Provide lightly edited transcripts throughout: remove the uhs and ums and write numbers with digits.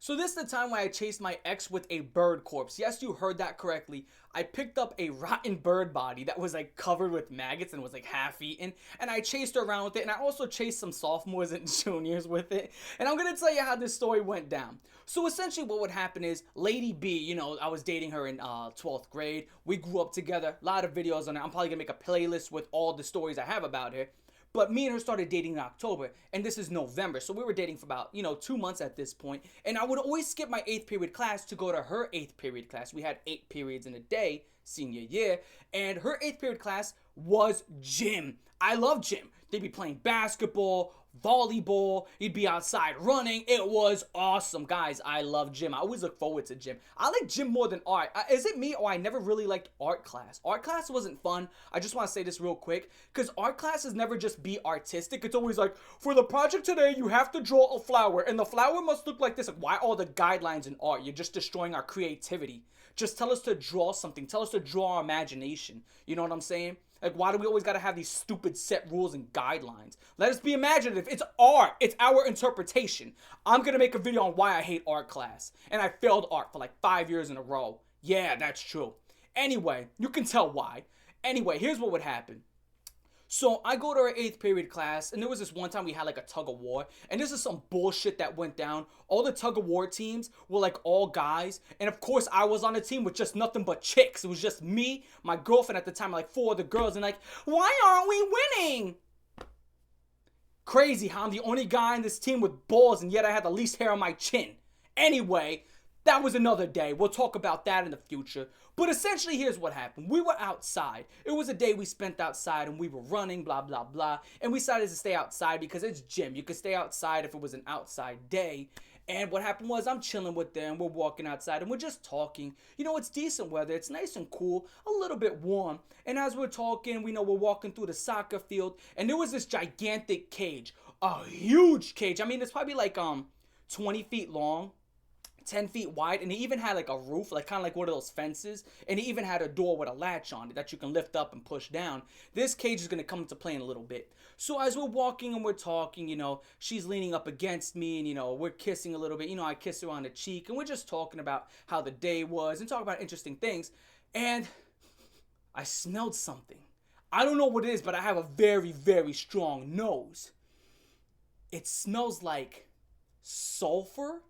So this is the time when I chased my ex with a bird corpse. Yes, you heard that correctly. I picked up a rotten bird body that was like covered with maggots and was like half eaten. And I chased her around with it. And I also chased some sophomores and juniors with it. And I'm going to tell you how this story went down. So essentially what would happen is Lady B, I was dating her in 12th grade. We grew up together. A lot of videos on it. I'm probably going to make a playlist with all the stories I have about her. But me and her started dating in October, and this is November. So we were dating for about, 2 months at this point. And I would always skip my 8th period class to go to her 8th period class. We had 8 periods in a day, senior year. And her 8th period class was gym. I love gym. They'd be playing basketball, volleyball, you'd be outside running. It was awesome. Guys, I love gym. I always look forward to gym. I like gym more than art. Is it me or I never really liked art class? Art class wasn't fun. I just want to say this real quick because art classes never just be artistic. It's always like, for the project today, you have to draw a flower and the flower must look like this. Like, why all the guidelines in art? You're just destroying our creativity. Just tell us to draw something. Tell us to draw our imagination. You know what I'm saying? Like, why do we always gotta have these stupid set rules and guidelines? Let us be imaginative. It's art. It's our interpretation. I'm gonna make a video on why I hate art class. And I failed art for like 5 years in a row. Yeah, that's true. Anyway, you can tell why. Anyway, here's what would happen. So I go to our 8th period class, and there was this one time we had like a tug of war, and this is some bullshit that went down. All the tug of war teams were like all guys, and of course I was on a team with just nothing but chicks. It was just me, my girlfriend at the time, like 4 other girls, and like, why aren't we winning? Crazy how I'm the only guy in this team with balls, and yet I had the least hair on my chin. Anyway, that was another day. We'll talk about that in the future. But essentially, here's what happened. We were outside. It was a day we spent outside and we were running, blah, blah, blah. And we decided to stay outside because it's gym. You could stay outside if it was an outside day. And what happened was I'm chilling with them. We're walking outside and we're just talking. It's decent weather. It's nice and cool, a little bit warm. And as we're talking, we're walking through the soccer field. And there was this gigantic cage, a huge cage. I mean, it's probably like 20 feet long. 10 feet wide, and it even had like a roof, like kind of like one of those fences, and it even had a door with a latch on it that you can lift up and push down. This cage is going to come into play in a little bit. So as we're walking and we're talking, she's leaning up against me, and we're kissing a little bit. I kiss her on the cheek, and we're just talking about how the day was and talking about interesting things. And I smelled something. I don't know what it is, but I have a very, very strong nose. It smells like sulfur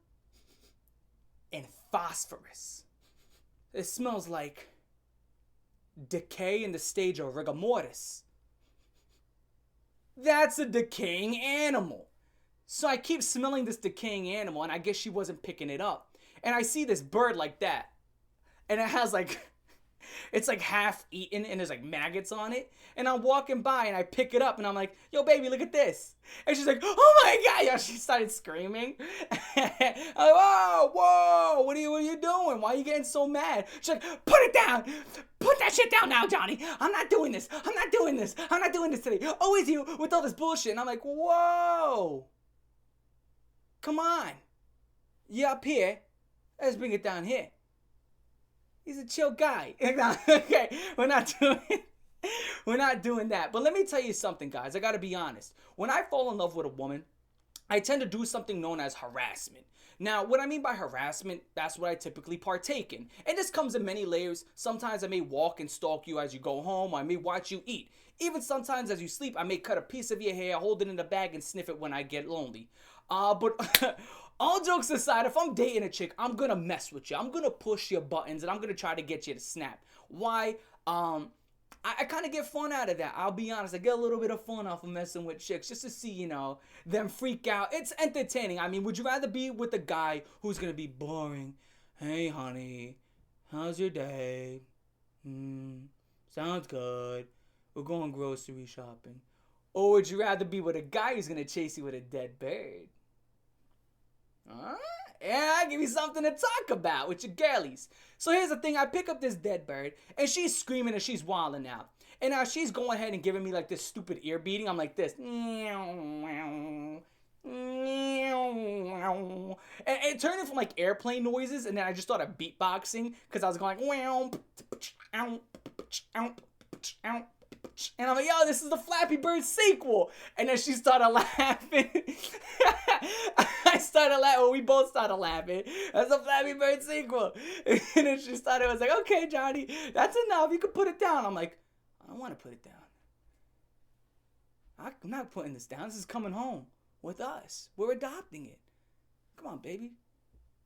and phosphorus. It smells like decay in the stage of rigor mortis. That's a decaying animal. So I keep smelling this decaying animal, and I guess she wasn't picking it up. And I see this bird like that, and it has like, it's like half eaten and there's like maggots on it. And I'm walking by and I pick it up and I'm like, yo baby, look at this. And she's like, oh my God. Yo, she started screaming. I'm like, whoa, what are you doing? Why are you getting so mad? She's like, put it down. Put that shit down now, Johnny. I'm not doing this. I'm not doing this today. Always you with all this bullshit. And I'm like, whoa. Come on. You're up here. Let's bring it down here. He's a chill guy. Okay, we're not doing that. But let me tell you something, guys. I gotta be honest. When I fall in love with a woman, I tend to do something known as harassment. Now, what I mean by harassment, that's what I typically partake in. And this comes in many layers. Sometimes I may walk and stalk you as you go home, or I may watch you eat. Even sometimes as you sleep, I may cut a piece of your hair, hold it in a bag, and sniff it when I get lonely. But all jokes aside, if I'm dating a chick, I'm gonna mess with you. I'm gonna push your buttons, and I'm gonna try to get you to snap. Why? I kind of get fun out of that. I'll be honest. I get a little bit of fun off of messing with chicks just to see, them freak out. It's entertaining. I mean, would you rather be with a guy who's gonna be boring? Hey, honey, how's your day? Sounds good. We're going grocery shopping. Or would you rather be with a guy who's gonna chase you with a dead bird? Yeah, give me something to talk about with your girlies. So here's the thing. I pick up this dead bird, and she's screaming and she's wilding out. And now she's going ahead and giving me like this stupid ear beating. I'm like this. And it turned into like airplane noises, and then I just started beatboxing because I was going And I'm like, yo, this is the Flappy Bird sequel. And then she started laughing. I started laughing. Well, we both started laughing. That's the Flappy Bird sequel. And then she started, was like, okay, Johnny, that's enough. You can put it down. I'm like, I don't want to put it down. I'm not putting this down. This is coming home with us. We're adopting it. Come on, baby.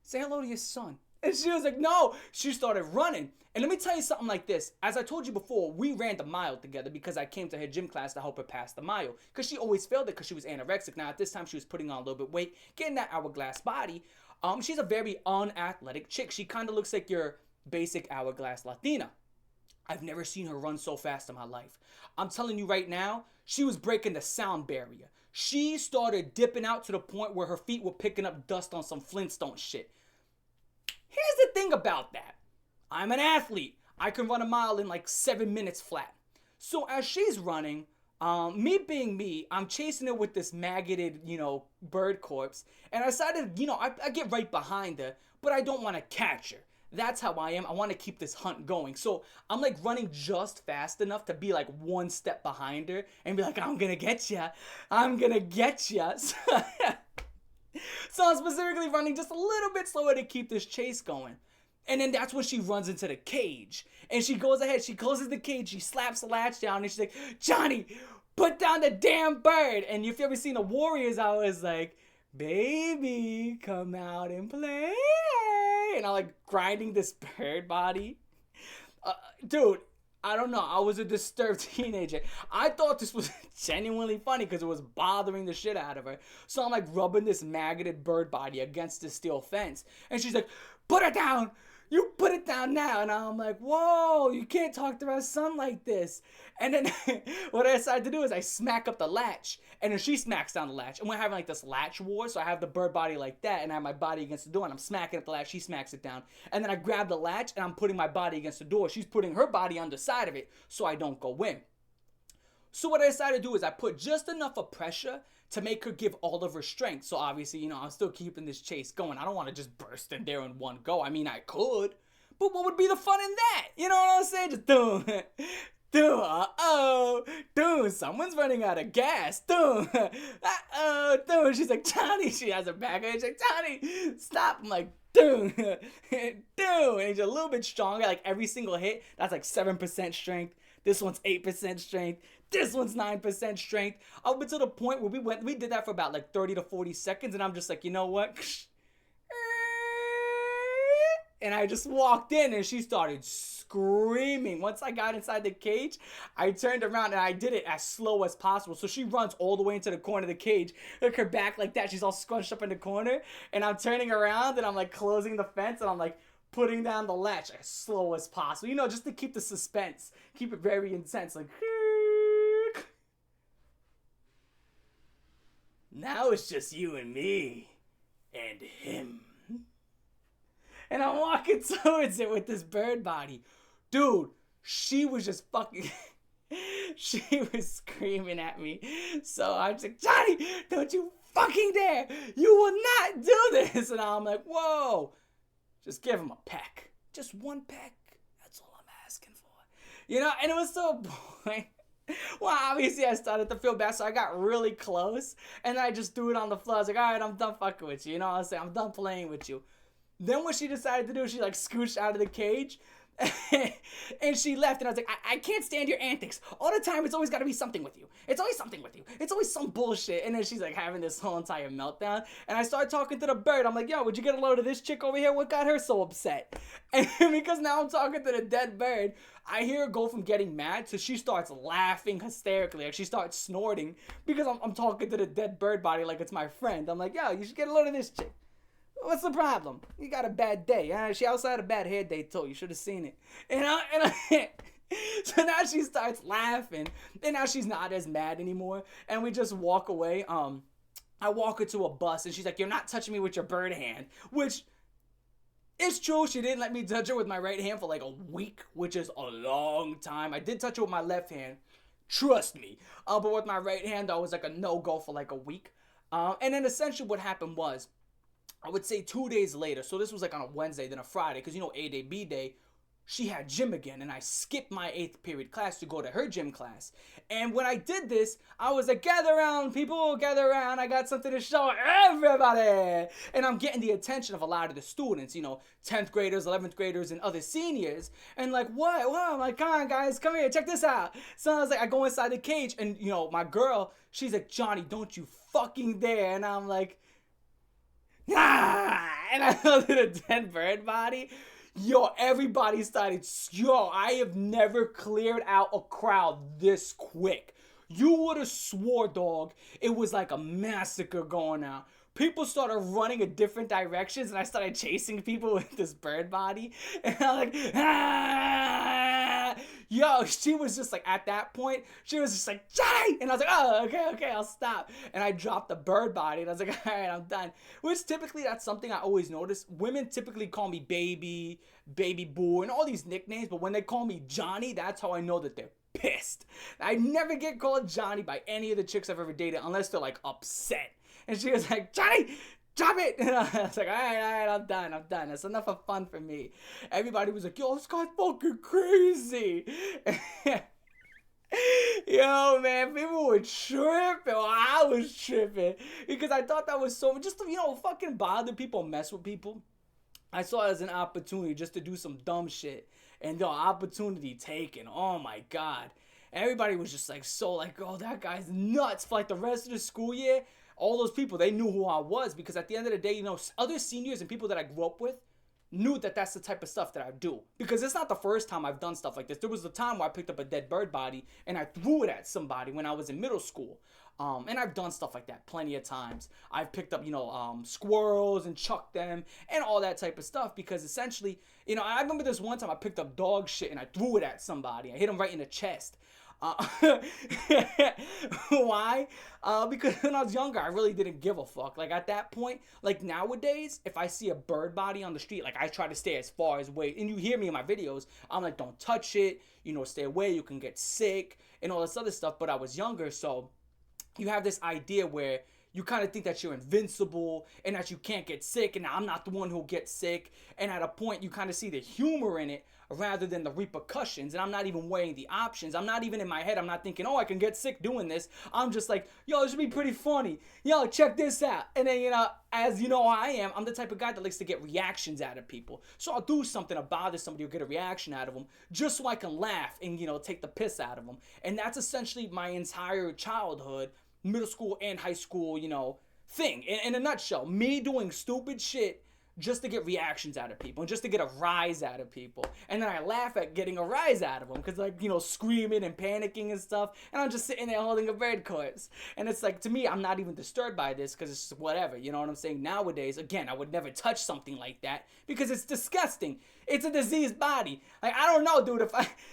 Say hello to your son. And she was like, no. She started running. And let me tell you something like this. As I told you before, we ran the mile together because I came to her gym class to help her pass the mile. Because she always failed it because she was anorexic. Now, at this time, she was putting on a little bit of weight, getting that hourglass body. She's a very unathletic chick. She kind of looks like your basic hourglass Latina. I've never seen her run so fast in my life. I'm telling you right now, she was breaking the sound barrier. She started dipping out to the point where her feet were picking up dust on some Flintstone shit. Here's the thing about that. I'm an athlete. I can run a mile in like 7 minutes flat. So as she's running, me being me, I'm chasing her with this maggoted, bird corpse. And I decided, I get right behind her, but I don't want to catch her. That's how I am. I want to keep this hunt going. So I'm like running just fast enough to be like one step behind her and be like, I'm going to get ya. I'm going to get ya. So I'm specifically running just a little bit slower to keep this chase going. And then that's when she runs into the cage. And she goes ahead, she closes the cage, she slaps the latch down, and she's like, Johnny, put down the damn bird. And if you ever seen the Warriors, I was like, baby, come out and play. And I'm like grinding this bird body. Dude, I don't know. I was a disturbed teenager. I thought this was genuinely funny because it was bothering the shit out of her. So I'm like rubbing this maggoted bird body against the steel fence. And she's like, put it down. You put it down now. And I'm like, whoa, you can't talk to our son like this. And then what I decided to do is I smack up the latch. And then she smacks down the latch. And we're having like this latch war. So I have the bird body like that. And I have my body against the door. And I'm smacking up the latch. She smacks it down. And then I grab the latch and I'm putting my body against the door. She's putting her body on the side of it so I don't go in. So what I decided to do is I put just enough of pressure to make her give all of her strength. So obviously, I'm still keeping this chase going. I don't want to just burst in there in one go. I mean, I could. But what would be the fun in that? You know what I'm saying? Just dude, someone's running out of gas. Dude. She's like, Johnny, she has her back. She's like, Johnny, stop. I'm like, dude. And he's a little bit stronger. Like every single hit, that's like 7% strength. This one's 8% strength. This one's 9% strength. Up until the point where we did that for about like 30 to 40 seconds. And I'm just like, you know what? And I just walked in and she started screaming. Once I got inside the cage, I turned around and I did it as slow as possible. So she runs all the way into the corner of the cage. Look her back like that. She's all scrunched up in the corner. And I'm turning around and I'm like closing the fence and I'm like putting down the latch as slow as possible. Just to keep the suspense. Keep it very intense. Like, now it's just you and me and him. And I'm walking towards it with this bird body. Dude, she was just fucking... she was screaming at me. So I'm just like, Johnny, don't you fucking dare. You will not do this. And I'm like, whoa. Just give him a peck. Just one peck. That's all I'm asking for. And it was so boring. Well, obviously I started to feel bad, so I got really close. And then I just threw it on the floor. I was like, all right, I'm done fucking with you. You know what I'm saying? I'm done playing with you. Then what she decided to do, she like scooched out of the cage and she left. And I was like, I can't stand your antics. All the time, it's always got to be something with you. It's always something with you. It's always some bullshit. And then she's like having this whole entire meltdown. And I started talking to the bird. I'm like, yo, would you get a load of this chick over here? What got her so upset? And because now I'm talking to the dead bird, I hear her go from getting mad to she starts laughing hysterically. Like she starts snorting because I'm talking to the dead bird body like it's my friend. I'm like, yo, you should get a load of this chick. What's the problem? You got a bad day. She also had a bad hair day too. You should have seen it. So now she starts laughing. And now she's not as mad anymore. And we just walk away. I walk her to a bus and she's like, you're not touching me with your bird hand. Which is true. She didn't let me touch her with my right hand for like a week, which is a long time. I did touch her with my left hand. Trust me. But with my right hand, I was like a no-go for like a week. And then essentially what happened was, I would say 2 days later, so this was like on a Wednesday, then a Friday, because A Day, B Day, she had gym again, and I skipped my 8th period class to go to her gym class. And when I did this, I was like, gather around, people, gather around. I got something to show everybody. And I'm getting the attention of a lot of the students, 10th graders, 11th graders, and other seniors. And like, what? I'm like, come on, guys, come here, check this out. So I was like, I go inside the cage, and, my girl, she's like, Johnny, don't you fucking dare. And I'm like, nah. And I looked at a dead bird body. Yo, everybody started. I have never cleared out a crowd this quick. You would have swore, dog, it was like a massacre going out. People started running in different directions, and I started chasing people with this bird body. And I'm like, ah! Yo, she was just like, at that point, she was just like, Johnny! And I was like, oh, okay, I'll stop. And I dropped the bird body, and I was like, all right, I'm done. Which typically, that's something I always notice. Women typically call me baby boo, and all these nicknames, but when they call me Johnny, that's how I know that they're pissed. I never get called Johnny by any of the chicks I've ever dated unless they're like upset. And she was like, Johnny, drop it. And I was like, all right, I'm done. That's enough of fun for me. Everybody was like, yo, this guy's fucking crazy. Yo, man, people were tripping. Well, I was tripping because I thought that was so, just to, fucking bother people, mess with people. I saw it as an opportunity just to do some dumb shit. And the opportunity taken. Oh my God. Everybody was just like, oh, that guy's nuts. For like the rest of the school year, all those people, they knew who I was, because at the end of the day, other seniors and people that I grew up with knew that that's the type of stuff that I do. Because it's not the first time I've done stuff like this. There was the time where I picked up a dead bird body and I threw it at somebody when I was in middle school. And I've done stuff like that plenty of times. I've picked up, squirrels and chucked them and all that type of stuff, because essentially, I remember this one time I picked up dog shit and I threw it at somebody. I hit him right in the chest. Why? Because when I was younger, I really didn't give a fuck. Like at that point, like nowadays, if I see a bird body on the street, like I try to stay as far away. And you hear me in my videos, I'm like, don't touch it, stay away, you can get sick and all this other stuff. But I was younger, so you have this idea where you kind of think that you're invincible and that you can't get sick, and I'm not the one who'll get sick. And at a point, you kind of see the humor in it rather than the repercussions. And I'm not even weighing the options. I'm not even in my head. I'm not thinking, oh, I can get sick doing this. I'm just like, yo, this should be pretty funny. Yo, check this out. And then, as you know I am, I'm the type of guy that likes to get reactions out of people. So I'll do something to bother somebody or get a reaction out of them just so I can laugh and, take the piss out of them. And that's essentially my entire childhood, middle school and high school, thing. In a nutshell, me doing stupid shit just to get reactions out of people and just to get a rise out of people. And then I laugh at getting a rise out of them because, like, screaming and panicking and stuff. And I'm just sitting there holding a bird corpse. And it's like, to me, I'm not even disturbed by this because it's just whatever. You know what I'm saying? Nowadays, again, I would never touch something like that because it's disgusting. It's a diseased body. Like, I don't know, dude.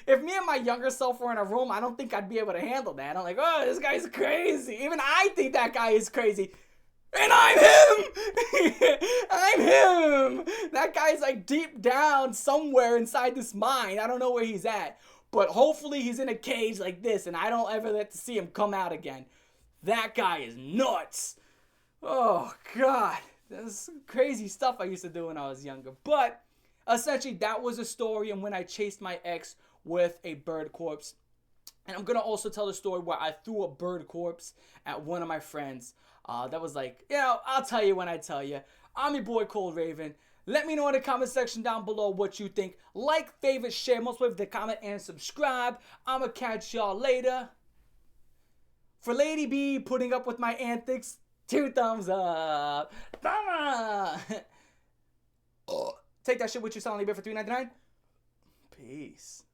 If me and my younger self were in a room, I don't think I'd be able to handle that. I'm like, oh, this guy's crazy. Even I think that guy is crazy. And I'm him! I'm him! That guy's like deep down somewhere inside this mind. I don't know where he's at. But hopefully he's in a cage like this and I don't ever get to see him come out again. That guy is nuts. Oh, God. That's crazy stuff I used to do when I was younger. But essentially that was a story and when I chased my ex with a bird corpse. And I'm going to also tell the story where I threw a bird corpse at one of my friends. That was like, I'll tell you when I tell you. I'm your boy Coldraven. Let me know in the comment section down below what you think. Like, favorite, share, most way to comment, and subscribe. I'ma catch y'all later. For Lady B putting up with my antics, 2 thumbs up. Take that shit with you, selling eBay for $3.99. Peace.